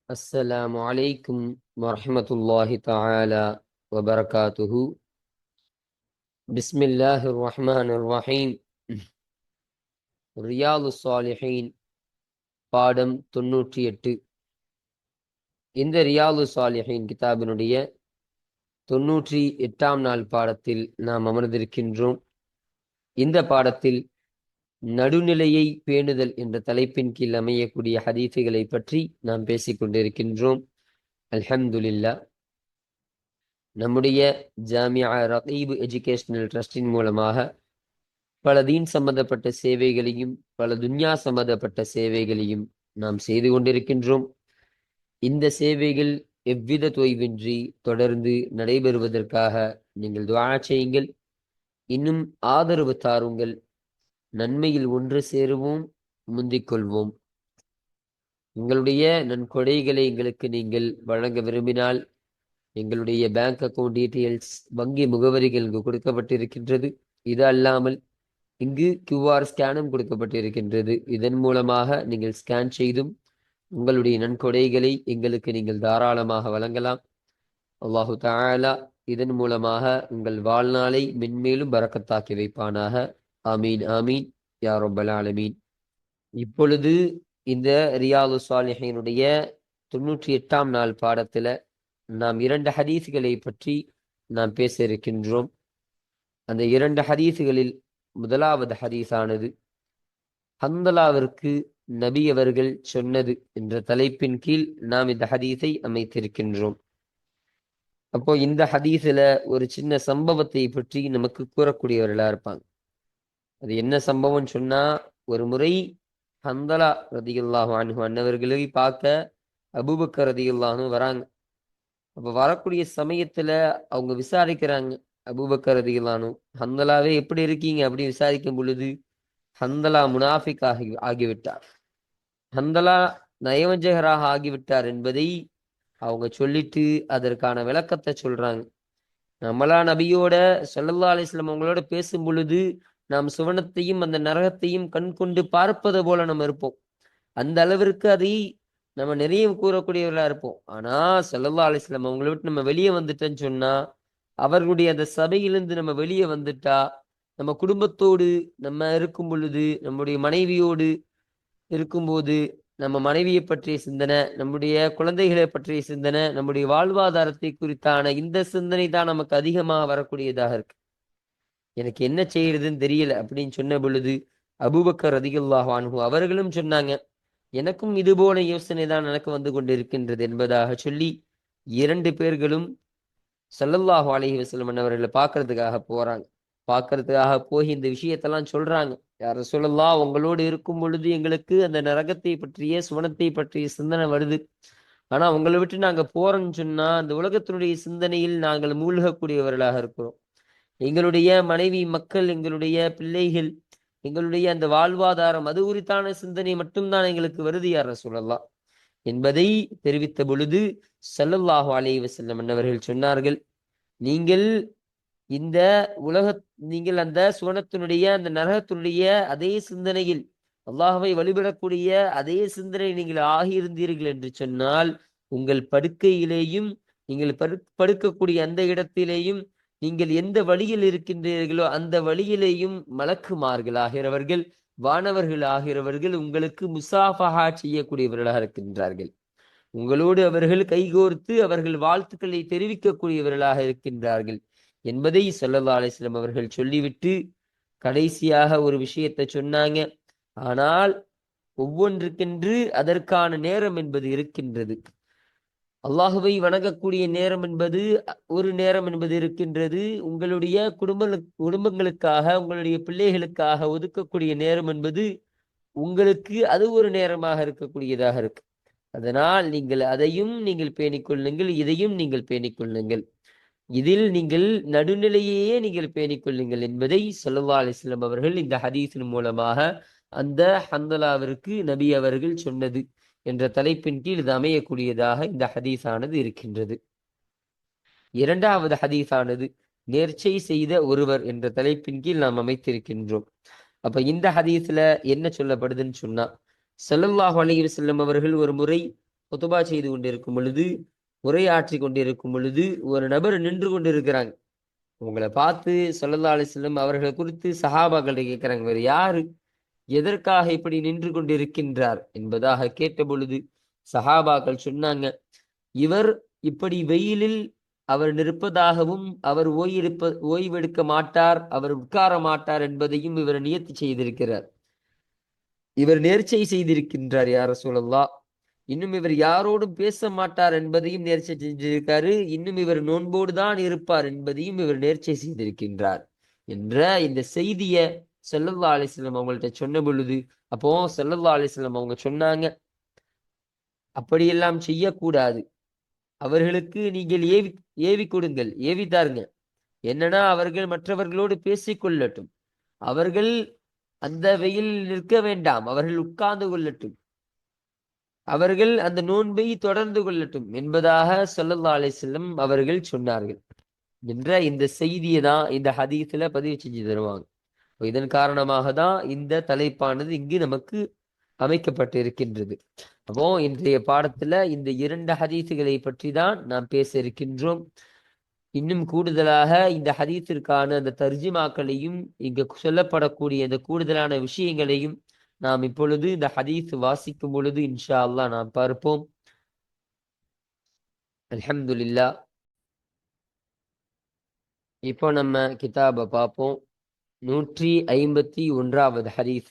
السلام عليكم ورحمة الله تعالى وبركاته. بسم الله الرحمن الرحيم. ரியாலு சாலிஹீன் பாடம் 98. இந்த ரியாலு சாலிஹீன் கிதாபினுடைய 98ஆம் நாள் பாடத்தில் நாம் அமர்ந்திருக்கின்றோம். இந்த பாடத்தில் நடுநிலையை பேணுதல் என்ற தலைப்பின் கீழ் அமையக்கூடிய ஹதீஸுகளை பற்றி நாம் பேசிக்கொண்டிருக்கின்றோம். அல்ஹம்துலில்லாஹ். நம்முடைய ஜாமியா ரகீப் எஜுகேஷனல் ட்ரஸ்டின் மூலமாக பல தீன் சம்பந்தப்பட்ட சேவைகளையும் பல துன்யா சம்பந்தப்பட்ட சேவைகளையும் நாம் செய்து கொண்டிருக்கின்றோம். இந்த சேவைகள் எவ்வித தொய்வின்றி தொடர்ந்து நடைபெறுவதற்காக நீங்கள் துஆ செய்யுங்கள். இன்னும் ஆதரவு தாருங்கள். நன்மையில் ஒன்று சேருவோம், முந்திக் கொள்வோம். உங்களுடைய நன்கொடைகளை எங்களுக்கு நீங்கள் வழங்க விரும்பினால் எங்களுடைய பேங்க் அக்கவுண்ட் டீட்டெயில்ஸ், வங்கி முகவரிகள் இங்கு கொடுக்கப்பட்டிருக்கின்றது. இது அல்லாமல் இங்கு QR ஸ்கேனும் கொடுக்கப்பட்டிருக்கின்றது. இதன் மூலமாக நீங்கள் ஸ்கேன் செய்தும் உங்களுடைய நன்கொடைகளை எங்களுக்கு நீங்கள் தாராளமாக வழங்கலாம். அல்லாஹு தஆலா இதன் மூலமாக உங்கள் வாழ்நாளை மென்மேலும் பரக்கத்தாக்கி வைப்பானாக. ஆமீன் ஆமீன் யா ரப்பல் ஆலமீன். இப்பொழுது இந்த ரியாலு சாலிஹீனுடைய 98ஆம் நாள் பாடத்துல நாம் 2 ஹதீஸ்களை பற்றி நாம் பேச இருக்கின்றோம். அந்த 2 ஹதீஸ்களில் முதலாவது ஹதீஸானது ஹந்தலாவிற்கு நபி அவர்கள் சொன்னது என்ற தலைப்பின் கீழ் நாம் இந்த ஹதீஸை அமைத்திருக்கின்றோம். அப்போ இந்த ஹதீஸ்ல ஒரு சின்ன சம்பவத்தை பற்றி நமக்கு கூறக்கூடியவர்களா இருப்பாங்க. அது என்ன சம்பவம் சொன்னா, ஒரு முறை ஹந்தலா ரதியல்லாஹு அன்ஹு அன்னவர்களை பார்க்க அபூபக்கர் ரதியல்லாஹு அன்ஹு வராங்க. அப்ப வரக்கூடிய சமயத்துல அவங்க விசாரிக்கிறாங்க, அபூபக்கர் ரதியல்லாஹு அன்ஹு, ஹந்தலாவே எப்படி இருக்கீங்க அப்படின்னு விசாரிக்கும் பொழுது ஹந்தலா முனாஃபிக் ஆகிவிட்டார், ஹந்தலா நயவஞ்சகராக ஆகிவிட்டார் என்பதை அவங்க சொல்லிட்டு அதற்கான விளக்கத்தை சொல்றாங்க. நம்மளா நபியோட ஸல்லல்லாஹு அலைஹி வஸல்லம் அவங்களோட பேசும் பொழுது நாம் சுவனத்தையும் அந்த நரகத்தையும் கண் கொண்டு பார்ப்பது போல நம்ம இருப்போம். அந்த அளவிற்கு அதை நம்ம நிறைய கூறக்கூடியவர்களா இருப்போம். ஆனா ஸல்லல்லாஹு அலைஹி வஸல்லம் அவங்களை விட்டு நம்ம வெளியே வந்துட்டோன்னு சொன்னா, அவர்களுடைய அந்த சபையிலிருந்து நம்ம வெளியே வந்துட்டா, நம்ம குடும்பத்தோடு நம்ம இருக்கும் பொழுது, நம்முடைய மனைவியோடு இருக்கும்போது, நம்ம மனைவியை பற்றிய சிந்தனை, நம்முடைய குழந்தைகளை பற்றிய சிந்தனை, நம்முடைய வாழ்வாதாரத்தை குறித்தான இந்த சிந்தனை தான் நமக்கு அதிகமாக வரக்கூடியதாக இருக்கு. எனக்கு என்ன செய்யறதுன்னு தெரியல அப்படின்னு சொன்ன பொழுது அபூபக்கர் ரதியல்லாஹு அன்ஹு அவர்களும் சொன்னாங்க, எனக்கும் இது போல யோசனை தான் எனக்கு வந்து கொண்டிருக்கின்றது என்பதாக சொல்லி 2 பேர்களும் ஸல்லல்லாஹு அலைஹி வஸல்லம் அவர்களை பார்க்கறதுக்காக போறாங்க. பார்க்கறதுக்காக போய் இந்த விஷயத்தெல்லாம் சொல்றாங்க. யார் ரசூலல்லாஹ், உங்களோடு இருக்கும் பொழுது எங்களுக்கு அந்த நரகத்தை பற்றிய சுவனத்தை பற்றிய சிந்தனை வருது. ஆனா உங்களை விட்டு நாங்க போறோம்னு சொன்னா அந்த உலகத்தினுடைய சிந்தனையில் நாங்கள் மூழ்கக்கூடியவர்களாக இருக்கிறோம். எங்களுடைய மனைவி மக்கள், எங்களுடைய பிள்ளைகள், எங்களுடைய அந்த வாழ்வாதாரம், அது குறித்தான சிந்தனை மட்டும்தான் எங்களுக்கு வருது யார் ரசூலல்லாஹ் என்பதை தெரிவித்த பொழுது ஸல்லல்லாஹு அலைஹி வஸல்லம் அவர்கள் சொன்னார்கள், நீங்கள் இந்த நீங்கள் அந்த சுவனத்தினுடைய அந்த நரகத்தினுடைய அதே சிந்தனையில் அல்லாஹ்வை வழிபடக்கூடிய அதே சிந்தனை நீங்கள் ஆகியிருந்தீர்கள் என்று சொன்னால், உங்கள் படுக்கையிலேயும் நீங்கள் படுக்கக்கூடிய அந்த இடத்திலேயும் நீங்கள் எந்த வழியில் இருக்கின்றீர்களோ அந்த வழியிலேயும் மலக்குமார்கள் ஆகிறவர்கள், வானவர்கள் ஆகிறவர்கள் உங்களுக்கு முசாஃபஹா செய்யக்கூடியவர்களாக இருக்கின்றார்கள். உங்களோடு அவர்கள் கைகோர்த்து அவர்கள் வாழ்த்துக்களை தெரிவிக்கக்கூடியவர்களாக இருக்கின்றார்கள் என்பதை ஸல்லல்லாஹு அலைஹி வஸல்லம் அவர்கள் சொல்லிவிட்டு கடைசியாக ஒரு விஷயத்தை சொன்னாங்க. ஆனால் ஒவ்வொன்றுக்கென்று அதற்கான நேரம் என்பது இருக்கின்றது. அல்லாஹுவை வணங்கக்கூடிய நேரம் என்பது ஒரு நேரம் என்பது இருக்கின்றது. உங்களுடைய குடும்பங்களுக்காக, உங்களுடைய பிள்ளைகளுக்காக ஒதுக்கக்கூடிய நேரம் என்பது உங்களுக்கு அது ஒரு நேரமாக இருக்கக்கூடியதாக இருக்கு. அதனால் நீங்கள் அதையும் நீங்கள் பேணிக் கொள்ளுங்கள், இதையும் நீங்கள் பேணிக் கொள்ளுங்கள். இதில் நீங்கள் நடுநிலையையே நீங்கள் பேணிக் கொள்ளுங்கள் என்பதை ஸல்லல்லாஹு அலைஹி வஸல்லம் அவர்கள் இந்த ஹதீஸின் மூலமாக அந்த ஹந்தலாவிற்கு நபி அவர்கள் சொன்னது என்ற தலைப்பின் கீழ் இது அமையக்கூடியதாக இந்த ஹதீஸானது இருக்கின்றது. 2வது ஹதீஸானது நேர்ச்சை செய்த ஒருவர் என்ற தலைப்பின் கீழ் நாம் அமைத்திருக்கின்றோம். அப்ப இந்த ஹதீஸ்ல என்ன சொல்லப்படுதுன்னு சொன்னா, ஸல்லல்லாஹு அலைஹி வஸல்லம் அவர்கள் ஒரு முறை குத்துபா செய்து கொண்டிருக்கும் பொழுது, உரையாற்றி கொண்டிருக்கும் பொழுது ஒரு நபர் நின்று கொண்டிருக்கிறாங்க. உங்களை பார்த்து ஸல்லல்லாஹு அலைஹி வஸல்லம் அவர்களை குறித்து சஹாபாக்கள் கேட்கிறாங்க, வேறு யாரு எதற்காக இப்படி நின்று கொண்டிருக்கின்றார் என்பதாக கேட்ட பொழுது சஹாபாக்கள் சொன்னாங்க, இவர் இப்படி வெயிலில் அவர் நிற்பதாகவும் அவர் ஓய்வெடுக்க மாட்டார், அவர் உட்கார மாட்டார் என்பதையும் இவர் நியத்து செய்திருக்கிறார். இவர் நேர்ச்சை செய்திருக்கின்றார் யார் ரசூலல்லாஹ். இன்னும் இவர் யாரோடும் பேச மாட்டார் என்பதையும் நேர்ச்சை செஞ்சிருக்காரு. இன்னும் இவர் நோன்போடு தான் இருப்பார் என்பதையும் இவர் நேர்ச்சை செய்திருக்கின்றார் என்ற இந்த செய்தியை ஸல்லல்லாஹு அலைஹி வஸல்லம் அவங்கள்ட்ட சொன்ன பொழுது, அப்போ ஸல்லல்லாஹு அலைஹி வஸல்லம் அவங்க சொன்னாங்க, அப்படியெல்லாம் செய்யக்கூடாது. அவர்களுக்கு நீங்கள் ஏவி கொடுங்கள், ஏவித்தாருங்க. என்னன்னா அவர்கள் மற்றவர்களோடு பேசிக்கொள்ளட்டும், அவர்கள் அந்த வெயிலில் நிற்க வேண்டாம், அவர்கள் உட்கார்ந்து கொள்ளட்டும், அவர்கள் அந்த நோன்பை தொடர்ந்து கொள்ளட்டும் என்பதாக ஸல்லல்லாஹு அலைஹி வஸல்லம் அவர்கள் சொன்னார்கள் என்ற இந்த செய்தியை தான் இந்த ஹதீஸ்ல பதிவு செஞ்சு தருவாங்க. இதன் காரணமாக தான் இந்த தலைப்பானது இங்கு நமக்கு அமைக்கப்பட்டு இருக்கின்றது. அப்போ இன்றைய பாடத்துல இந்த 2 ஹதீசுகளை பற்றி தான் நாம் பேச இருக்கின்றோம். இன்னும் கூடுதலாக இந்த ஹதீஸிற்கான அந்த தர்ஜிமாக்களையும் இங்கு சொல்லப்படக்கூடிய இந்த கூடுதலான விஷயங்களையும் நாம் இப்பொழுது இந்த ஹதீஸ் வாசிக்கும் பொழுது இன்ஷா அல்லாஹ் நாம் பார்ப்போம். அல்ஹம்துலில்லாஹ். இப்போ நம்ம கிதாபை பார்ப்போம். 151வது ஹதீஸ்.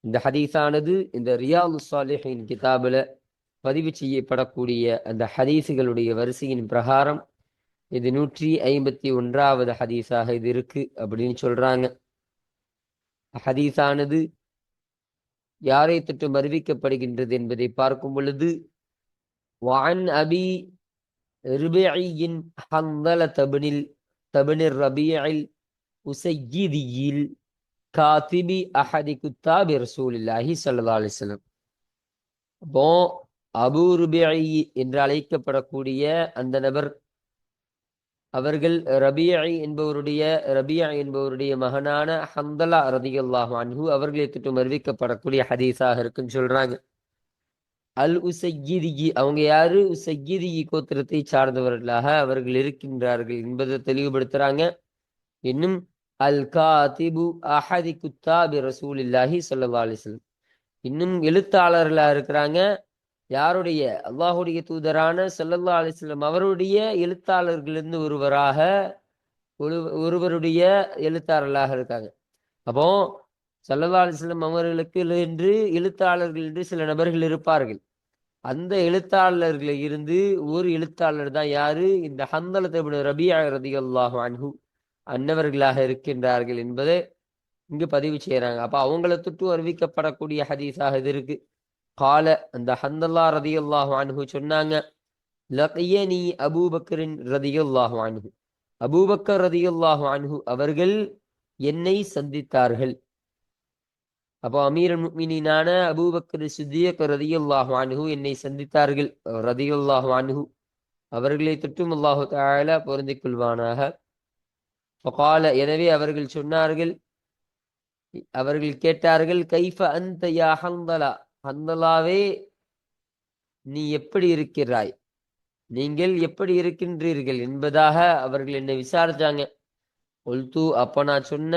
இந்த ஹதீஸானது இந்த ரியாது ஸாலிஹீன் கிதாபில் பதிவு செய்யப்படக்கூடிய அந்த ஹதீஸுகளுடைய வரிசையின் பிரகாரம் இது 151வது ஹதீஸாக இது இருக்கு அப்படின்னு சொல்றாங்க. ஹதீஸானது யாரை தொட்டும் அறிவிக்கப்படுகின்றது என்பதை பார்க்கும் பொழுது, وعن أبي ربيعي حنظلة بن الربيع الأسيدي الكاتب أحد كتاب رسول الله صلى الله عليه وسلم. அப்போ அபூ ருபிஐ என்று அழைக்கப்படக்கூடிய அந்த நபர், அவர்கள் ரபியா என்பவருடைய மகனான ஹந்தலா ரதியல்லாஹு அன்ஹு அவர்களை தொட்டும் அறிவிக்கப்படக்கூடிய ஹதீஸாக இருக்குன்னு சொல்றாங்க. அல் உசையிதி, அவங்க யாரு? உசையிதி கோத்திரத்தை சார்ந்தவர்களாக அவர்கள் இருக்கின்றார்கள் என்பதை தெளிவுபடுத்துறாங்க. இன்னும் அல் காதிபு அஹதி குத்தாபி ரசூலில்லாஹி ஸல்லல்லாஹு அலைஹி வஸல்லம், இன்னும் எழுத்தாளர்களாக இருக்கிறாங்க. யாருடைய? அல்லாஹுடைய தூதரான ஸல்லல்லாஹு அலைஹி வஸல்லம் அவருடைய எழுத்தாளர்களிலிருந்து ஒருவருடைய எழுத்தாளர்களாக இருக்காங்க. அப்போ ஸல்லல்லாஹு அலைஹி வஸல்லம் அவர்களுக்கு என்று எழுத்தாளர்கள் என்று சில நபர்கள் இருப்பார்கள். அந்த எழுத்தாளர்களில் இருந்து ஒரு எழுத்தாளர் தான் யாரு? இந்த ஹந்தலத் இப்னு ரபியா ரலியல்லாஹு அன்ஹு அன்னவர்களாக இருக்கின்றார்கள் என்பதை இங்கு பதிவு செய்யறாங்க. அப்ப அவங்கள தொட்டு அறிவிக்கப்படக்கூடிய ஹதீஸாக இது இருக்கு. கால, அந்த ஹந்தல்லா ரதியல்லாஹு அன்ஹு சொன்னாங்க, லகியனி அபூபக்கரின் ரதியல்லாஹு அன்ஹு, அபூபக்கர் ரதியல்லாஹு அன்ஹு அவர்கள் என்னை சந்தித்தார்கள். அப்போ அமீருல் முஃமினீனான அபூபக்கர் சித்திக் ரதியல்லாஹு அன்ஹு என்னை சந்தித்தார்கள். ரதியல்லாஹு அன்ஹு அவர்களை தொட்டும் அல்லாஹு தஆலா பொருந்திக் கொள்வானாக. ஃபகால, எனவே அவர்கள் சொன்னார்கள், அவர்கள் கேட்டார்கள், கைஃப அன்த யா ஹந்தலா, ஹந்தலாவே நீ எப்படி இருக்கிறாய், நீங்கள் எப்படி இருக்கின்றீர்கள் என்பதாக அவர்கள் என்னை விசாரிச்சாங்க. உல்து, அப்ப நான் சொன்ன,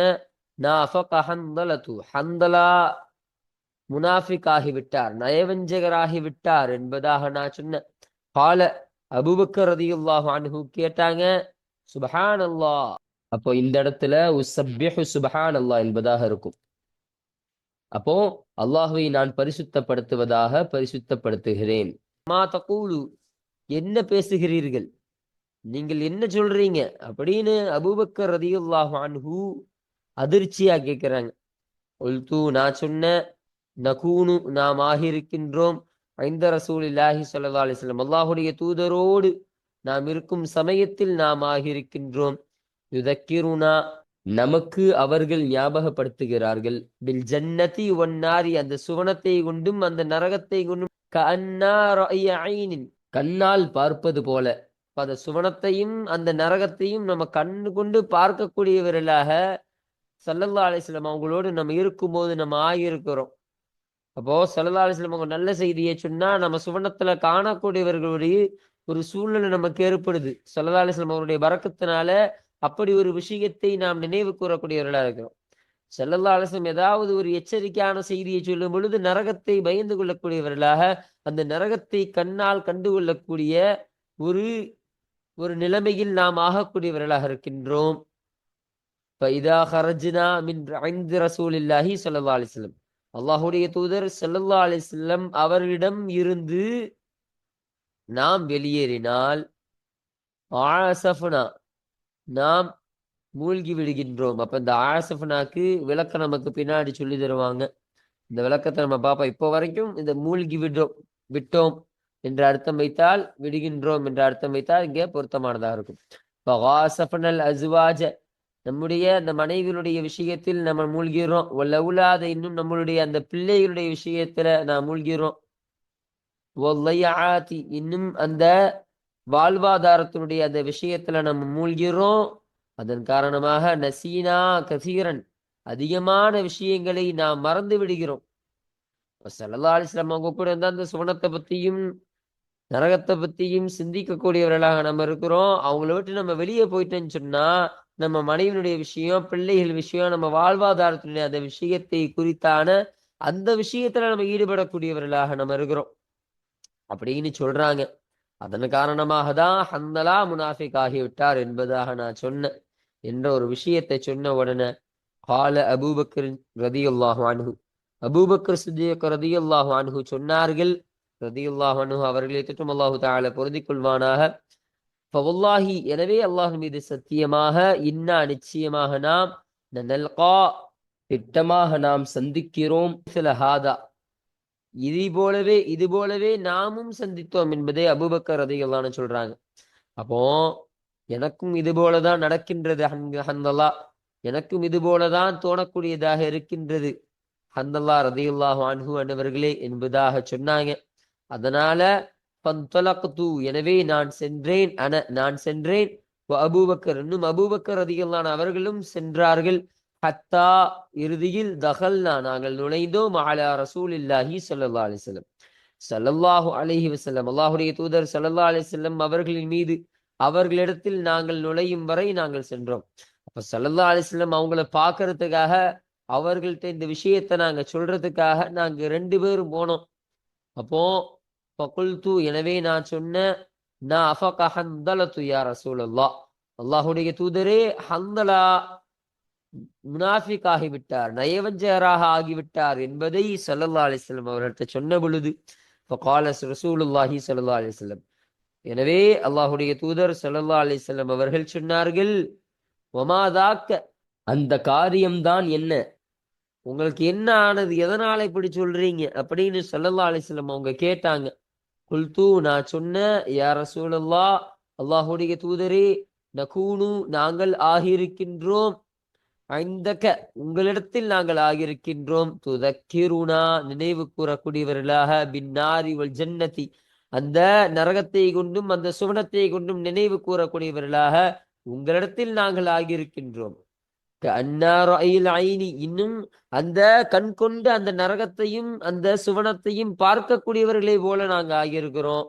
ஹந்தலா முனாஃபிக் ஆகிவிட்டார், நயவஞ்சகராகிவிட்டார் என்பதாக நான் சொன்னேன். கால, அபூபக்கர் ரலியல்லாஹு அன்ஹு கேட்டாங்க, சுப்ஹானல்லாஹ். அப்போ இந்த இடத்துல உஸப்பிஹு சுப்ஹானல்லாஹ் என்பதாக இருக்கும். அப்போ அல்லாஹ்வை நான் பரிசுத்தப்படுத்துகிறேன். மா தகூலு, என்ன பேசுகிறீர்கள், நீங்கள் என்ன சொல்றீங்க அப்படின்னு அபூபக்கர் ரலியல்லாஹு அன்ஹு அதிர்ச்சியா கேட்கிறாங்க. உல்து, நான் சொன்ன, நகூனு நாம் ஆகியிருக்கின்றோம், ஐந்த ரசூலில்லாஹி ஸல்லல்லாஹு அலைஹி வஸல்லம் அல்லாஹுடைய தூதரோடு நாம் இருக்கும் சமயத்தில் நாம் ஆகியிருக்கின்றோம். யுதக்கிருனா, நமக்கு அவர்கள் ஞாபகப்படுத்துகிறார்கள், பில் ஜன்னதி வன்னாரி, அந்த சுவனத்தை கொண்டும் அந்த நரகத்தை கொண்டும், கஅன்னா ரஅய ஐனின், கண்ணால் பார்ப்பது போல. அந்த சுவனத்தையும் அந்த நரகத்தையும் நம்ம கண்ணு கொண்டு பார்க்கக்கூடியவர்களாக ஸல்லல்லாஹு அலைஹி வஸல்லம் அவங்களோடு நம்ம இருக்கும்போது நம்ம ஆகியிருக்கிறோம். அப்போ ஸல்லல்லாஹு அலைஹி வஸல்லம் அவங்க நல்ல செய்தியை சொன்னா நம்ம சுவனத்துல காணக்கூடியவர்களுடைய ஒரு சூழ்நிலை நமக்கு ஏற்படுது. ஸல்லல்லாஹு அலைஹி வஸல்லம் அவருடைய பரக்கத்தினால அப்படி ஒரு விஷயத்தை நாம் நினைவு கூறக்கூடியவர்களா இருக்கிறோம். ஸல்லல்லாஹு அலைஹி வஸல்லம் ஏதாவது ஒரு எச்சரிக்கையான செய்தியை சொல்லும் பொழுது நரகத்தை பயந்து கொள்ளக்கூடியவர்களாக, அந்த நரகத்தை கண்ணால் கண்டு கொள்ளக்கூடிய ஒரு ஒரு நிலைமையில் நாம் ஆகக்கூடியவர்களாக இருக்கின்றோம். فَإِذَا خَرَجْنَا مِنْ عِنْدِ رَسُولِ اللَّهِ ஸல்லல்லாஹு அலைஹி வஸல்லம் அல்லாஹ்வுடைய தூதர் ஸல்லல்லாஹு அலைஹி வஸல்லம் அவர்களிடம் இருந்து நாம் வெளியேறினால், ஆஸஃப்னா நாம் மூழ்கி விடுகின்றோம். அப்ப இந்த ஆஸஃப்னாக்கு விளக்கம் நமக்கு பின்னாடி சொல்லி தருவாங்க. இந்த விளக்கத்தை நம்ம பார்ப்போம். இப்போ வரைக்கும் இந்த மூழ்கி விட்டோம் என்ற அர்த்தம் வைத்தால், விடுகின்றோம் என்ற அர்த்தம் வைத்தால் இங்கே பொருத்தமானதாக இருக்கும். இப்போ வாசஃபனல் அஸ்வாஜ நம்முடைய அந்த மனைவியுடைய விஷயத்தில் நம்ம மூழ்கிறோம். லவ்லாத இன்னும் நம்மளுடைய அந்த பிள்ளைகளுடைய விஷயத்துல நான் மூழ்கிறோம். வல்லையாத்தி இன்னும் அந்த வாழ்வாதாரத்தினுடைய அந்த விஷயத்துல நம்ம மூழ்கிறோம். அதன் காரணமாக நசீனா கசீரன் அதிகமான விஷயங்களை நாம் மறந்து விடுகிறோம். ஸல்லல்லாஹு அலைஹி வஸல்லம் அவங்க கூட இருந்தா அந்த சுவனத்தை பத்தியும் நரகத்தை பத்தியும் சிந்திக்கக்கூடியவர்களாக நம்ம இருக்கிறோம். அவங்கள விட்டு நம்ம வெளியே போயிட்டோன்னு சொன்னா நம்ம மனைவியினுடைய விஷயம், பிள்ளைகள் விஷயம், நம்ம வாழ்வாதாரத்தினுடைய அந்த விஷயத்தை குறித்தான அந்த விஷயத்துல நம்ம ஈடுபடக்கூடியவர்களாக நம்ம இருக்கிறோம் அப்படின்னு சொல்றாங்க. அதன் காரணமாக தான் ஹந்தலா முனாஃபிக் ஆகிவிட்டார் என்பதாக நான் சொன்னேன் என்ற ஒரு விஷயத்தை சொன்ன உடனே கால அபூபக்கர் ரதியல்லாஹு அன்ஹு அபூபக்கர் சித்திக் ரதியல்லாஹு அன்ஹு சொன்னார்கள். ரதியல்லாஹு அன்ஹு அவர்களை தொற்றும் அல்லாஹு தஆலா பொருந்திக் கொள்வானாக. ஃபவல்லாஹி எனவே அல்லாஹ் மீது சத்தியமாக, இன்னா நிச்சயமாக நாம் நல்கா திட்டமாக நாம் சந்திக்கிறோம். ஹாதா இது போலவே நாமும் சந்தித்தோம் என்பதை அபூபக்கர் ரலியல்லாஹு அன்ஹு சொல்றாங்க. அப்போ எனக்கும் இது போலதான் நடக்கின்றது ஹந்தலா, எனக்கும் இது போலதான் தோணக்கூடியதாக இருக்கின்றது ஹந்தலா ரலியல்லாஹு அன்ஹு அன்னவர்களே என்பதாக சொன்னாங்க. அதனால எனவே நான் சென்றேன் அபூபக்கர் இன்னும் அபூபக்கர் ரலியல்லாஹு அன்ஹு அவர்களும் சென்றார்கள். ஹத்தா இறுதியில் நாங்கள் நுழைந்தோம் அலா ரசூலில்லாஹி ஸல்லல்லாஹு அலைஹி வஸல்லம் ஸல்லல்லாஹு அலைஹி வஸல்லம் அல்லாஹ்வுடைய தூதர் ஸல்லல்லாஹு அலைஹி வஸல்லம் அவர்களின் மீது அவர்களிடத்தில் நாங்கள் நுழையும் வரை நாங்கள் சென்றோம். அப்ப ஸல்லல்லாஹு அலைஹி வஸல்லம் அவங்கள பார்க்கறதுக்காக, அவர்கள்ட்ட இந்த விஷயத்தை நாங்க சொல்றதுக்காக நாங்க 2 பேரும் போனோம். அப்போ ஃபகுல்து எனவே நான் சொன்னேன், நான் அஃபக ஹந்தலத்து யா ரசூலல்லாஹ் அல்லாஹ்வுடைய தூதரே, ஹந்தலா முனாஃபிக் ஆகிவிட்டார், நயவஞ்சகராக ஆகிவிட்டார் என்பதை ஸல்லல்லாஹு அலைஹி வஸல்லம் அவர்கள்ட்ட சொன்ன பொழுது ஃபகால ரசூலுல்லாஹி ஸல்லல்லாஹு அலைஹி வஸல்லம் எனவே அல்லாஹ்வுடைய தூதர் ஸல்லல்லாஹு அலைஹி வஸல்லம் அவர்கள் சொன்னார்கள், வமாதாக்க அந்த காரியம்தான் என்ன, உங்களுக்கு என்ன ஆனது, எதனால இப்படி சொல்றீங்க அப்படின்னு ஸல்லல்லாஹு அலைஹி வஸல்லம் அவங்க கேட்டாங்க. குல்து நான் சொன்ன யா ரசூலல்லாஹ் அல்லாஹ்வுடைய தூதரே, நகூனு நாங்கள் ஆகியிருக்கின்றோம், ஐந்தக உங்களிடத்தில் நாங்கள் ஆகியிருக்கின்றோம், துதக்கிருனா நினைவு கூறக்கூடியவர்களாக, பின்னாரி வல் ஜன்னதி அந்த நரகத்தை கொண்டும் அந்த சுவனத்தை கொண்டும் நினைவு கூறக்கூடியவர்களாக உங்களிடத்தில் நாங்கள் ஆகியிருக்கின்றோம். இன்னும் அந்த கண் கொண்டு அந்த நரகத்தையும் அந்த சுவனத்தையும் பார்க்கக்கூடியவர்களை போல நாங்க ஆகியிருக்கிறோம்.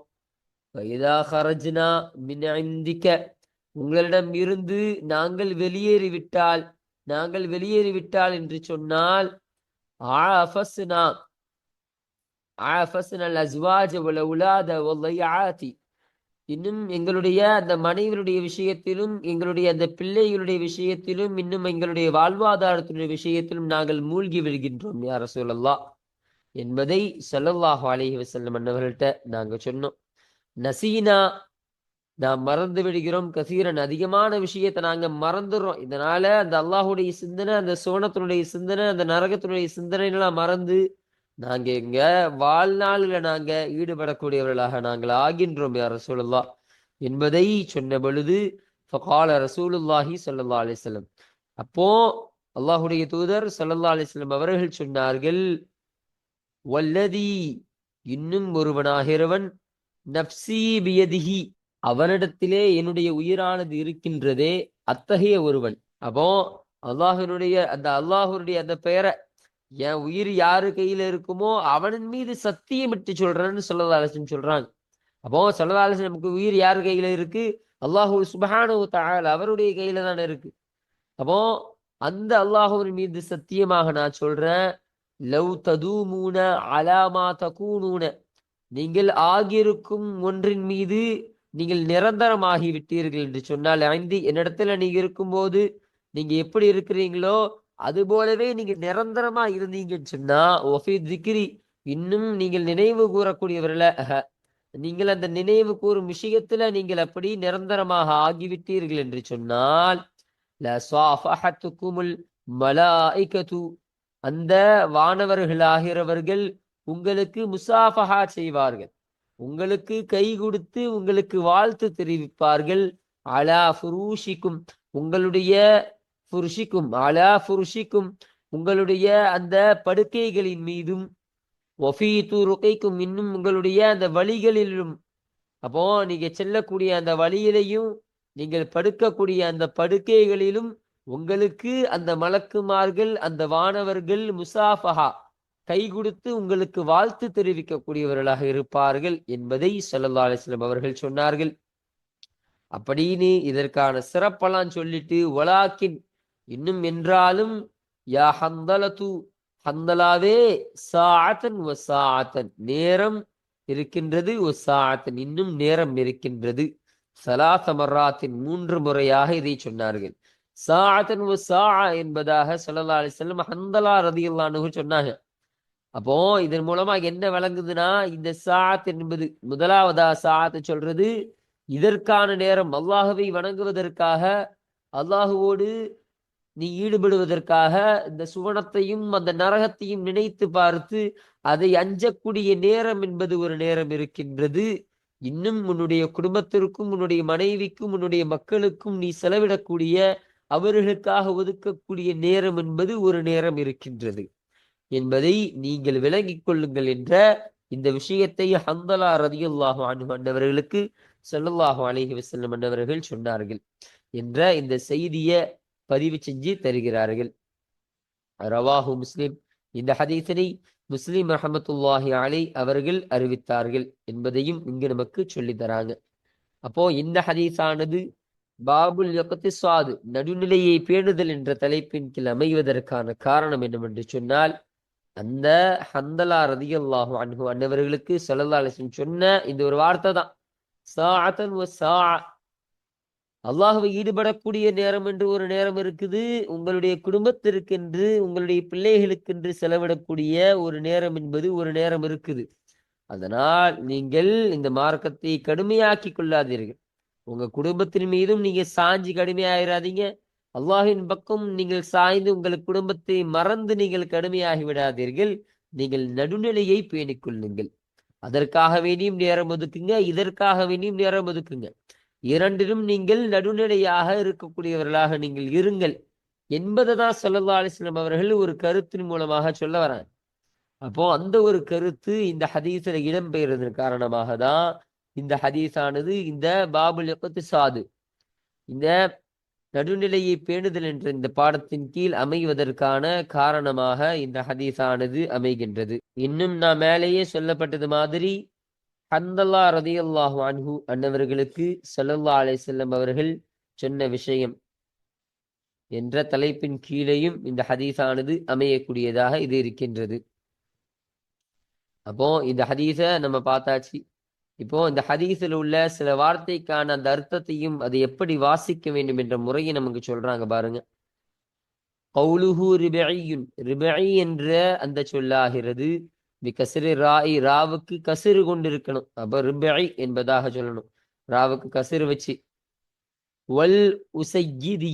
உங்களிடம் இருந்து நாங்கள் வெளியேறிவிட்டால் என்று சொன்னால் இன்னும் எங்களுடைய அந்த மனைவியுடைய விஷயத்திலும் எங்களுடைய அந்த பிள்ளைகளுடைய விஷயத்திலும் இன்னும் எங்களுடைய வாழ்வாதாரத்தினுடைய விஷயத்திலும் நாங்கள் மூழ்கி விடுகின்றோம் யா ரசூலல்லாஹ் என்பதை ஸல்லல்லாஹு அலைஹி வஸல்லம் அன்னவர்கள்ட்ட நாங்க சொன்னோம். நசீனா நாம் மறந்து விடுகிறோம், கசீரன் அதிகமான விஷயத்தை நாங்க மறந்துடுறோம். இதனால அந்த அல்லாஹுடைய சிந்தனை, அந்த சோனத்தினுடைய சிந்தனை, அந்த நரகத்தினுடைய சிந்தனைலாம் மறந்து நாங்க எங்க வாழ்நாளில் நாங்க ஈடுபடக்கூடியவர்களாக நாங்கள் ஆகின்றோம் யா ரசூலுல்லாஹ் என்பதை சொன்ன பொழுது ஃபகால ரசூலுல்லாஹி ஸல்லல்லாஹு அலைஹி வஸல்லம் அப்போ அல்லாஹுடைய தூதர் ஸல்லல்லாஹு அலைஹி வஸல்லம் அவர்கள் சொன்னார்கள், வல்லதி இன்னும் ஒருவனாகிறவன், நப்சி பியதிஹி அவனிடத்திலே என்னுடைய உயிரானது இருக்கின்றதே, அத்தகைய ஒருவன். அப்போ அல்லாஹுடைய அந்த பெயரை என் உயிர் யாரு கையில இருக்குமோ அவனின் மீது சத்தியமிட்டு சொல்றேன்னு ஸல்லல்லாஹு அலைஹி வஸல்லம் சொல்றாங்க. அப்போ ஸல்லல்லாஹு அலைஹி வஸல்லம் நமக்கு உயிர் யார் கையில இருக்கு? அல்லாஹு சுப்ஹானஹு வ தஆலா அவருடைய கையில தானே இருக்கு. அப்போ அந்த அல்லாஹுவின் மீது சத்தியமாக நான் சொல்றேன், லவ் ததூமூன அலா மா தகூனூன, நீங்கள் ஆகியிருக்கும் ஒன்றின் மீது நீங்கள் நிரந்தரமாகி விட்டீர்கள் என்று சொன்னால், என்னிடத்துல நீங்க இருக்கும்போது நீங்க எப்படி இருக்கிறீங்களோ அது போலவே நீங்க நிரந்தரமா இருந்தீங்கன்னு சொன்னா, ஒஃபி திக்ரி, இன்னும் நீங்கள் நினைவு கூறக்கூடியவர்கள, நீங்கள் அந்த நினைவு கூறும் விஷயத்துல நீங்கள் அப்படி நிரந்தரமாக ஆகிவிட்டீர்கள் என்று சொன்னால், லஸாஃபஹத்துக்குமுல் மலாயிகத்து, அந்த வானவர்களாகிறவர்கள் உங்களுக்கு முசாஃபஹா செய்வார்கள், உங்களுக்கு கை கொடுத்து உங்களுக்கு வாழ்த்து தெரிவிப்பார்கள். அலா ஃபுரூஷிக்கும், உங்களுடைய ஃபுருஷிக்கும், அலா ஃபுருஷிக்கும், உங்களுடைய அந்த படுக்கைகளின் மீதும், ஒஃபீ துருகைக்கும், இன்னும் உங்களுடைய அந்த வழிகளிலும். அப்போ நீங்க செல்லக்கூடிய அந்த வழியிலையும் நீங்கள் படுக்கக்கூடிய அந்த படுக்கைகளிலும் உங்களுக்கு அந்த மலக்குமார்கள், அந்த வானவர்கள் முசாஃபஹா கை கொடுத்து உங்களுக்கு வாழ்த்து தெரிவிக்கக்கூடியவர்களாக இருப்பார்கள் என்பதை ஸல்லல்லாஹு அலைஹி வஸல்லம் அவர்கள் சொன்னார்கள். அப்படின்னு இதற்கான சிறப்பெல்லாம் சொல்லிட்டு, வலாக்கின், இன்னும் என்றாலும், யா ஹந்தலது, ஹந்தலாவே, சாஅத்தன் வ சாஅத்தன், நேரம் இருக்கின்றது, வ சாஅத்தன், இன்னும் நேரம் இருக்கின்றது. ஸலாஸ மர்ராத்தின், 3 முறையாக இதை சொன்னார்கள். சாஅத்தன் வ சாஅ என்பதாக ஸல்லல்லாஹு அலைஹி வஸல்லம் ஹந்தலா ரலியல்லாஹு அன்ஹு சொன்னாங்க. அப்போ இதன் மூலமா என்ன விளங்குதுன்னா, இந்த சாத் என்பது முதலாவதா சாத் சொல்றது இதற்கான நேரம், அல்லாஹுவை வணங்குவதற்காக, அல்லாஹுவோடு நீ ஈடுபடுவதற்காக இந்த சுவனத்தையும் அந்த நரகத்தையும் நினைத்து பார்த்து அதை அஞ்சக்கூடிய நேரம் என்பது ஒரு நேரம் இருக்கின்றது. இன்னும் உன்னுடைய குடும்பத்திற்கும் உன்னுடைய மனைவிக்கும் உன்னுடைய மக்களுக்கும் நீ செலவிடக்கூடிய, அவர்களுக்காக ஒதுக்கக்கூடிய நேரம் என்பது ஒரு நேரம் இருக்கின்றது என்பதை நீங்கள் விளங்கிக் கொள்ளுங்கள் என்ற இந்த விஷயத்தை ஹந்தலா ரலியல்லாஹு அன்ஹு அன்னவர்களுக்கு ஸல்லல்லாஹு அலைஹி வஸல்லம் அன்னவர்கள் சொன்னார்கள் என்ற இந்த செய்தியை பதிவு செஞ்சு தருகிறார்கள். ரவாஹு முஸ்லிம், இந்த ஹதீஸனை முஸ்லிம் ரஹமத்துல்லாஹி அலை அவர்கள் அறிவித்தார்கள் என்பதையும் இங்கு நமக்கு சொல்லி தராங்க. அப்போ இந்த ஹதீஸானது பாபுல் இக்திசாது, நடுநிலையை பேணுதல் என்ற தலைப்பின் கீழ் அமைவதற்கான காரணம் என்னவென்று சொன்னால், அந்த ஹந்தலா ரலியல்லாஹு அன்ஹு அன்னவர்களுக்கு ஸல்லல்லாஹு அலைஹி வஸல்லம் சொன்ன இந்த ஒரு வார்த்தை தான், சாஅத்தன் வ சாஅ, அல்லாஹ்வை ஈடுபடக்கூடிய நேரம் என்று ஒரு நேரம் இருக்குது, உங்களுடைய குடும்பத்திற்கென்று உங்களுடைய பிள்ளைகளுக்கென்று செலவிடக்கூடிய ஒரு நேரம் என்பது ஒரு நேரம் இருக்குது. அதனால் நீங்கள் இந்த மார்க்கத்தை கடுமையாக்கி கொள்ளாதீர்கள். உங்க குடும்பத்தின் மீதும் நீங்க சாஞ்சி கடுமையாயிராதீங்க. அல்லாஹின் பக்கம் நீங்கள் சாய்ந்து உங்கள் குடும்பத்தை மறந்து நீங்கள் கடுமையாகி விடாதீர்கள். நீங்கள் நடுநிலையை பேணிக் கொள்ளுங்கள். அதற்காக வேண்டியும் நேரம் ஒதுக்குங்க, இதற்காக வேண்டியும் நேரம் ஒதுக்குங்க. இரண்டிலும் நீங்கள் நடுநிலையாக இருக்கக்கூடியவர்களாக நீங்கள் இருங்கள் என்பதை தான் ஸல்லல்லாஹு அலைஹி வஸல்லம் அவர்கள் ஒரு கருத்தின் மூலமாக சொல்ல வராங்க. அப்போ அந்த ஒரு கருத்து இந்த ஹதீஸ்ல இடம்பெயர்வதன் காரணமாக தான் இந்த ஹதீஸானது இந்த பாபுல் இக்திசாது, இந்த நடுநிலையை பேணுதல் என்ற இந்த பாடத்தின் கீழ் அமைவதற்கான காரணமாக இந்த ஹதீஸானது அமைகின்றது. இன்னும் நான் மேலேயே சொல்லப்பட்டது மாதிரி ஹந்தலா ரலியல்லாஹு அன்ஹு அன்னவர்களுக்கு ஸல்லல்லாஹு அலைஹி வஸல்லம் அவர்கள் சொன்ன விஷயம் என்ற தலைப்பின் கீழேயும் இந்த ஹதீஸானது அமையக்கூடியதாக இது இருக்கின்றது. அப்போ இந்த ஹதீஸை நம்ம பார்த்தாச்சு. இப்போ இந்த ஹதீஸில் உள்ள சில வார்த்தைக்கான அந்த அர்த்தத்தையும் அதை எப்படி வாசிக்க வேண்டும் என்ற முறையை நமக்கு சொல்றாங்க பாருங்க. கௌலுஹு ரிபஇயுன், ரிபஇ என்ற அந்த சொல்லாகிறது பிகஸ்ரி ராஇ, ராவுக்கு கசிறு கொண்டு இருக்கணும். அப்ப ரிபஇ என்பதாக சொல்லணும், ராவுக்கு கசிறு வச்சு. வல் உசையிதி,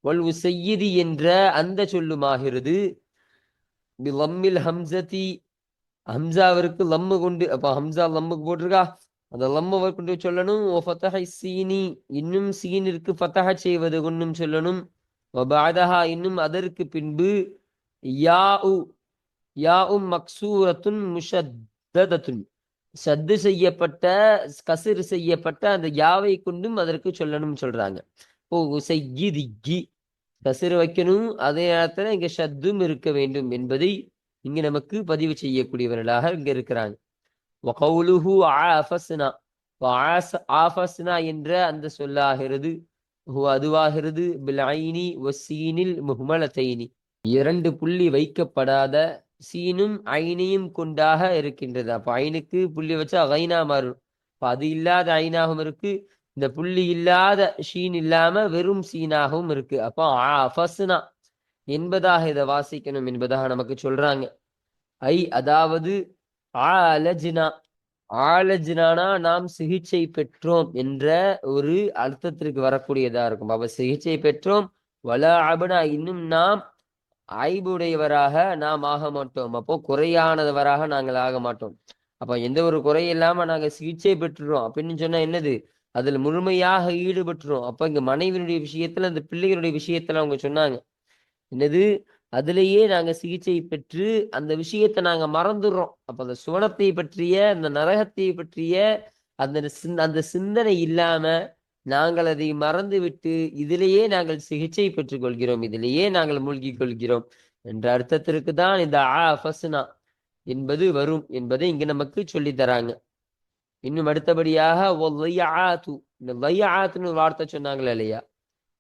வல் உசையிதி என்ற அந்த சொல்லுமாகிறது பிலம்மில் ஹம்சதி, ஹம்சாவிற்கு லம்மு கொண்டு, அப்ப ஹம்சா லம்முக்கு போட்டிருக்கா, அந்த லம்ம கொண்டு சொல்லணும். ஓ ஃபதஹை சீனி, இன்னும் சீனிற்கு ஃபதஹ செய்வது கொண்டும் சொல்லணும். வபஅதஹா, இன்னும் அதற்கு பின்பு யாஉ, யாஉம் மக்சூரத்துன் முஷத்ததத்துன், சத்து செய்யப்பட்ட கசிறு செய்யப்பட்ட அந்த யாவை கொண்டும் அதற்கு சொல்லணும் சொல்றாங்க. ஓ உசையிதி, கசிறு வைக்கணும், அதே நேரத்துல இங்க ஷத்தும் இருக்க வேண்டும் என்பதை இங்க நமக்கு பதிவு செய்யக்கூடியவர்களாக இங்க இருக்கிறாங்க. வகவுலுஹு ஆஃபஸ்னா, ஆஃபஸ்னா என்ற அந்த சொல்லாகிறது அதுவாகிறது பில் ஐனி வசீனில் முஹ்மலத்தைனி, இரண்டு புள்ளி வைக்கப்படாத சீனும் ஐனியும் கொண்டாக இருக்கின்றது. அப்ப ஐனுக்கு புள்ளி வச்சா ஐனா மாறும். அப்ப அது இல்லாத ஐனாகவும் இருக்கு, இந்த புள்ளி இல்லாத ஷீன் இல்லாம வெறும் சீனாகவும் இருக்கு. அப்போ ஆஃபஸ்னா என்பதாக இதை வாசிக்கணும் என்பதாக நமக்கு சொல்றாங்க. அதாவது ஆலஜ்னா, ஆலஜ்னானா நாம் சிகிச்சை பெற்றோம் என்ற ஒரு அர்த்தத்திற்கு வரக்கூடியதா இருக்கும். அப்ப சிகிச்சை பெற்றோம், வல அபனா இன்னும் நாம் ஐபுடையவராக நாம் ஆக மாட்டோம். அப்போ குறையானவராக நாங்கள் ஆக மாட்டோம். அப்ப எந்த ஒரு குறை இல்லாம நாங்க சிகிச்சை பெற்றுறோம் அப்படின்னு சொன்னா என்னது, அதுல முழுமையாக ஈடுபட்டுரும். அப்ப இங்க மனைவியினுடைய விஷயத்துல, அந்த பிள்ளைகளுடைய விஷயத்துல அவங்க சொன்னாங்க என்னது, அதுலேயே நாங்க சிகிச்சை பெற்று அந்த விஷயத்தை நாங்க மறந்துடுறோம். அப்ப அந்த சுவனத்தை பற்றிய, அந்த நரகத்தை பற்றிய அந்த சிந்தனை இல்லாம நாங்கள் அதை மறந்து விட்டு இதிலேயே நாங்கள் சிகிச்சை பெற்றுக் கொள்கிறோம், இதிலேயே நாங்கள் மூழ்கிக் கொள்கிறோம் என்ற அர்த்தத்திற்கு தான் இந்த ஃபஸ்னா என்பது வரும் என்பதை இங்க நமக்கு சொல்லி தராங்க. இன்னும் அடுத்தபடியாக இந்த லையாத்துன்னு ஒரு வார்த்தை சொன்னாங்களா இல்லையா,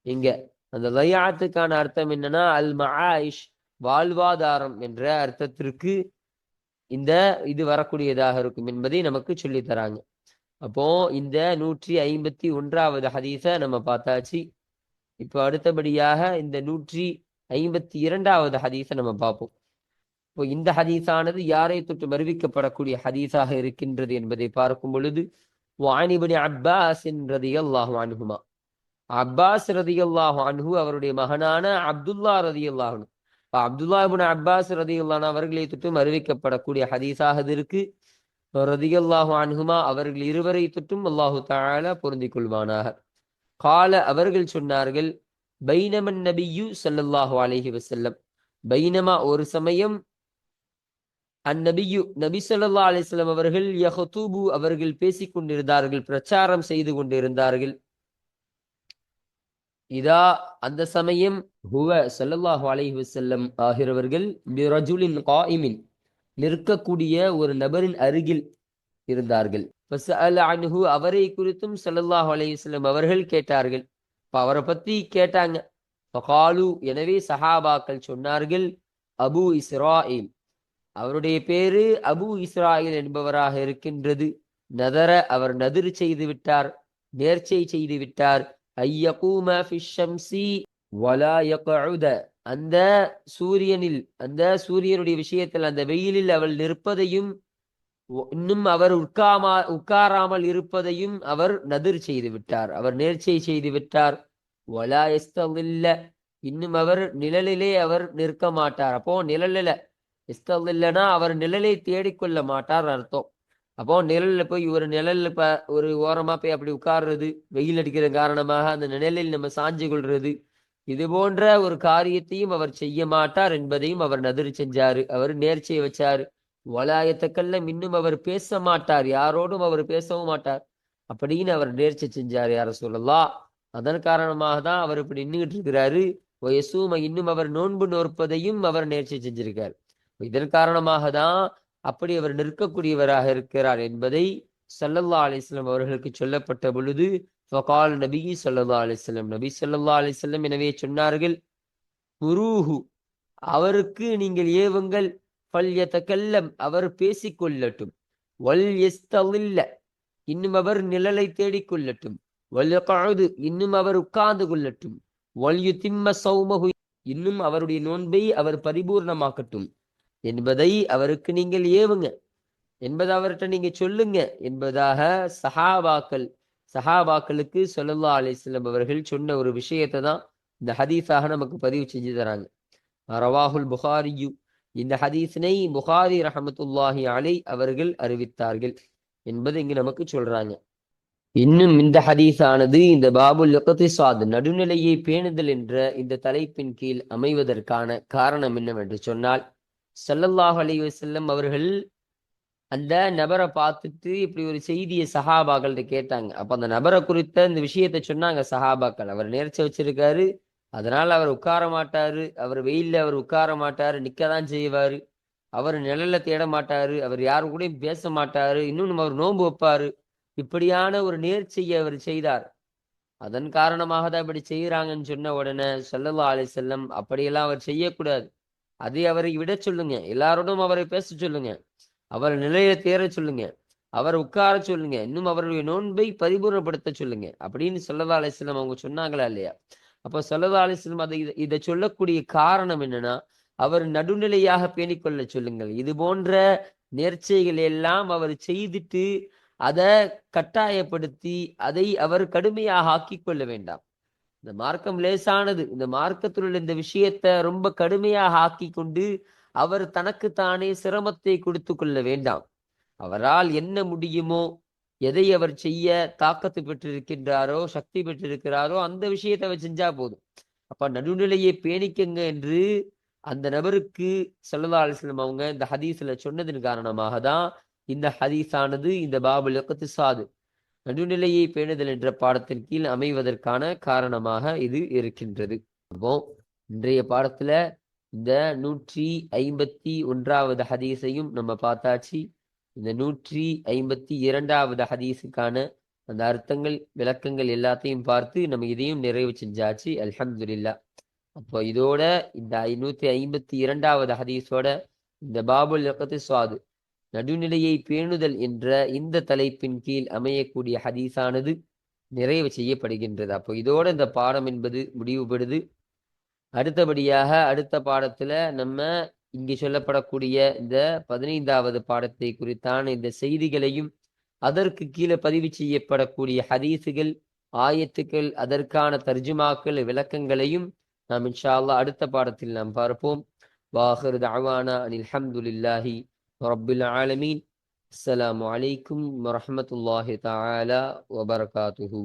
இங்க அந்த லையாத்துக்கான அர்த்தம் என்னன்னா அல் மஆயிஷ், வாழ்வாதாரம் என்ற அர்த்தத்திற்கு இந்த இது வரக்கூடியதாக இருக்கும் என்பதை நமக்கு சொல்லி தராங்க. அப்போ இந்த 151வது ஹதீஸ நம்ம பார்த்தாச்சு. இப்போ அடுத்தபடியாக இந்த 152வது ஹதீஸை நம்ம பார்ப்போம். இப்போ இந்த ஹதீஸானது யாரை தொட்டு மறுவிக்கப்படக்கூடிய ஹதீஸாக இருக்கின்றது என்பதை பார்க்கும் பொழுது, وعن ابن عباس رضي الله عنهما, அப்பாஸ் ரதியல்லாஹு அன்ஹு அவருடைய மகனான அப்துல்லா ரதியல்லாஹு அன்ஹு, அப்துல்லா இப்னு அப்பாஸ் ரதியல்லாஹு அவர்களை தொட்டும் அறிவிக்கப்படக்கூடிய ஹதீஸாக இருக்கு. ரதியல்லாஹு அன்ஹுமா அவர்கள் இருவரை தொட்டும் அல்லாஹு தஆலா பொருந்திக் கொள்வானாக. கால அவர்கள் சொன்னார்கள், பைனமன் நபியு ஸல்லல்லாஹு அலைஹி வஸல்லம், பைனமா ஒரு சமயம், அந்நபியு நபி ஸல்லல்லாஹு அலைஹி வஸல்லம் அவர்கள் யஹ்தூபு அவர்கள் பேசிக் கொண்டிருந்தார்கள், பிரச்சாரம் செய்து கொண்டிருந்தார்கள். இதா அந்த சமயம், ஹுவ ஸல்லல்லாஹு அலைஹி வஸல்லம் ஆகிறவர்கள் பிரஜுலின் காயிமின் நிற்கக்கூடிய ஒரு நபரின் அருகில் இருந்தார்கள். அன்ஹு அவரை குறித்தும் ஸல்லல்லாஹு அலைஹி வஸல்லம் அவர்கள் கேட்டார்கள். அவரை பத்தி கேட்டாங்க. ஃபகாலு எனவே சஹாபாக்கள் சொன்னார்கள், அபு இஸ்ராயில், அவருடைய பேரு அபு இஸ்ராயில் என்பவராக இருக்கின்றது. நதர அவர் நதிர் செய்து விட்டார், நேர்ச்சை செய்து விட்டார். ஐயகூம ஃபிஷம்சி வலா யக்உத, அந்த சூரியனில், அந்த சூரியனுடைய விஷயத்தில், அந்த வெயிலில் அவள் நிற்பதையும் இன்னும் அவர் உட்காராமல் இருப்பதையும் அவர் நதிர் செய்து விட்டார், அவர் நேர்ச்சை செய்து விட்டார். வலா யஸ்தல்ல, இன்னும் அவர் நிழலிலே அவர் நிற்க மாட்டார். அப்போ நிழலில இஸ்தல்லைன்னா அவர் நிழலை தேடிக்கொள்ள மாட்டார் அர்த்தம். அப்போ நிழல்ல போய் ஒரு நிழல்ல ஒரு ஓரமா போய் அப்படி உட்கார்றது, வெயில் அடிக்கிற காரணமாக அந்த நிழலில் நம்ம சாஞ்சு கொள்றது, இது போன்ற ஒரு காரியத்தையும் அவர் செய்ய மாட்டார் என்பதையும் அவர் நதிர் செஞ்சாரு, அவர் நேர்ச்சியை வச்சாரு. வலாயத்தக்கல்ல இன்னும் அவர் பேச மாட்டார், யாரோடும் அவர் பேசவும் மாட்டார் அப்படின்னு அவர் நேர்ச்சி செஞ்சார் யார சொல்லலாம். அதன் காரணமாக தான் அவர் இப்படி நின்றுகிட்டு இருக்கிறாரு. வயசூம இன்னும் அவர் நோன்பு நோற்பதையும் அவர் நேர்ச்சி செஞ்சிருக்கார். இதன் காரணமாக தான் அப்படி அவர் நிற்கக்கூடியவராக இருக்கிறார் என்பதை ஸல்லல்லாஹு அலைஹி வஸல்லம் அவர்களுக்கு சொல்லப்பட்ட பொழுது, ஃபகால் நபி ஸல்லல்லாஹு அலைஹி வஸல்லம், நபி ஸல்லல்லாஹு அலைஹி வஸல்லம் எனவே சொன்னார்கள், குரூஹு அவருக்கு நீங்கள் ஏவுங்கள், ஃபல்யதகல்லம் அவர் பேசிக்கொள்ளட்டும், வல் யஸ்தலில்ல இன்னும் அவர் நிழலை தேடிக்கொள்ளட்டும், வல் யக்உது இன்னும் அவர் உட்கார்ந்து கொள்ளட்டும், வல் யுதிம்ம ஸௌமஹு இன்னும் அவருடைய நோன்பை அவர் பரிபூர்ணமாக்கட்டும் என்பதை அவருக்கு நீங்கள் ஏவுங்க என்பதை அவர்கிட்ட நீங்க சொல்லுங்க என்பதாக சஹாபாக்களுக்கு ஸல்லல்லாஹு அலைஹி வஸல்லம் அவர்கள் சொன்ன ஒரு விஷயத்தை தான் இந்த ஹதீஸாக நமக்கு பதிவு செஞ்சு தராங்க. ரவாஹுல் புகாரியு, இந்த ஹதீஸினை புகாரி ரஹமத்துல்லாஹி அலை அவர்கள் அறிவித்தார்கள் என்பது இங்கு நமக்கு சொல்றாங்க. இன்னும் இந்த ஹதீஸானது இந்த பாபுல் இக்திசாத், நடுநிலையை பேணுதல் என்ற இந்த தலைப்பின் கீழ் அமைவதற்கான காரணம் என்னவென்று சொன்னால், ஸல்லல்லாஹு அலைஹி வஸல்லம் அவர்கள் அந்த நபரை பார்த்துட்டு இப்படி ஒரு செய்தியை சஹாபாக்கள்கிட்ட கேட்டாங்க. அப்ப அந்த நபரை குறித்த இந்த விஷயத்தை சொன்னாங்க சஹாபாக்கள். அவர் நேர்ச்சி வச்சிருக்காரு, அதனால் அவர் உட்கார மாட்டாரு. அவர் வெயில்ல அவர் உட்கார மாட்டாரு. நிக்கதான் செய்வாரு. அவர் நிழல்ல தேட மாட்டாரு. அவர் யாரு கூடயும் பேச மாட்டாரு. இன்னும் அவர் நோன்பு வைப்பாரு. இப்படியான ஒரு நேர்ச்சையை அவர் செய்தார். அதன் காரணமாக தான் இப்படி செய்யறாங்கன்னு சொன்ன உடனே ஸல்லல்லாஹு அலைஹி வஸல்லம் அப்படியெல்லாம் அவர் செய்யக்கூடாது. அதை அவரை விட சொல்லுங்க. எல்லாரோடும் அவரை பேச சொல்லுங்க. அவர் நிலையை தேர சொல்லுங்க. அவர் உட்கார சொல்லுங்க. இன்னும் அவருடைய நோன்பை பரிபூர்ணப்படுத்த சொல்லுங்க. அப்படின்னு ஸல்லல்லாஹு அலைஹி வஸல்லம் அவங்க சொன்னாங்களா இல்லையா? அப்போ ஸல்லல்லாஹு அலைஹி வஸல்லம் இதை சொல்லக்கூடிய காரணம் என்னன்னா, அவர் நடுநிலையாக பேணிக்கொள்ள சொல்லுங்கள். இது போன்ற நேர்ச்சைகள் எல்லாம் அவர் செய்துட்டு அத கட்டாயப்படுத்தி அதை அவர் கடுமையாக ஆக்கிக் கொள்ள வேண்டாம். இந்த மார்க்கம் லேசானது. இந்த மார்க்கத்தில் உள்ள இந்த விஷயத்தை ரொம்ப கடுமையாக ஆக்கிக் கொண்டு அவர் தனக்குத்தானே சிரமத்தை கொடுத்து கொள்ள வேண்டாம். அவரால் என்ன முடியுமோ, எதை அவர் செய்ய தாக்கத்து பெற்றிருக்கின்றாரோ, சக்தி பெற்றிருக்கிறாரோ அந்த விஷயத்தை அவர் செஞ்சா போதும். அப்ப நடுநிலையை பேணிக்கங்க என்று அந்த நபருக்கு ஸல்லல்லாஹு அலைஹி வஸல்லம் அவங்க இந்த ஹதீஸ்ல சொன்னதன் காரணமாக தான் இந்த ஹதீஸானது இந்த பாபுல் இக்திசாத் நடுநிலையை பேணுதல் என்ற பாடத்தின் கீழ் அமைவதற்கான காரணமாக இது இருக்கின்றது. அப்போ இன்றைய பாடத்துல இந்த 151வது ஹதீஸையும் நம்ம பார்த்தாச்சு. இந்த 152வது ஹதீஸுக்கான அந்த அர்த்தங்கள் விளக்கங்கள் எல்லாத்தையும் பார்த்து நம்ம இதையும் நிறைவு செஞ்சாச்சு. அல்ஹம்துலில்லாஹ். அப்போ இதோட இந்த 152வது ஹதீஸோட இந்த பாபுல் இக்திசாத் நடுநிலையை பேணுதல் என்ற இந்த தலைப்பின் கீழ் அமையக்கூடிய ஹதீஸானது நிறைவு செய்யப்படுகின்றது. அப்போ இதோட இந்த பாடம் என்பது முடிவுபடுது. அடுத்தபடியாக அடுத்த பாடத்துல நம்ம இங்கு சொல்லப்படக்கூடிய இந்த 15வது பாடத்தை குறித்தான இந்த செய்திகளையும் அதற்கு கீழே பதிவு செய்யப்படக்கூடிய ஹதீஸுகள் ஆயத்துக்கள் அதற்கான தர்ஜுமாக்கள் விளக்கங்களையும் நாம் இன்ஷா அல்லாஹ் அடுத்த பாடத்தில் நாம் பார்ப்போம். வாஹிரு தஅவானா அனில் ஹம்துலில்லாஹி ரப்பில் ஆலமீன். அஸ்ஸலாமு அலைக்கும் வரஹ்மத்துல்லாஹி தஆலா வபரகாத்துஹு.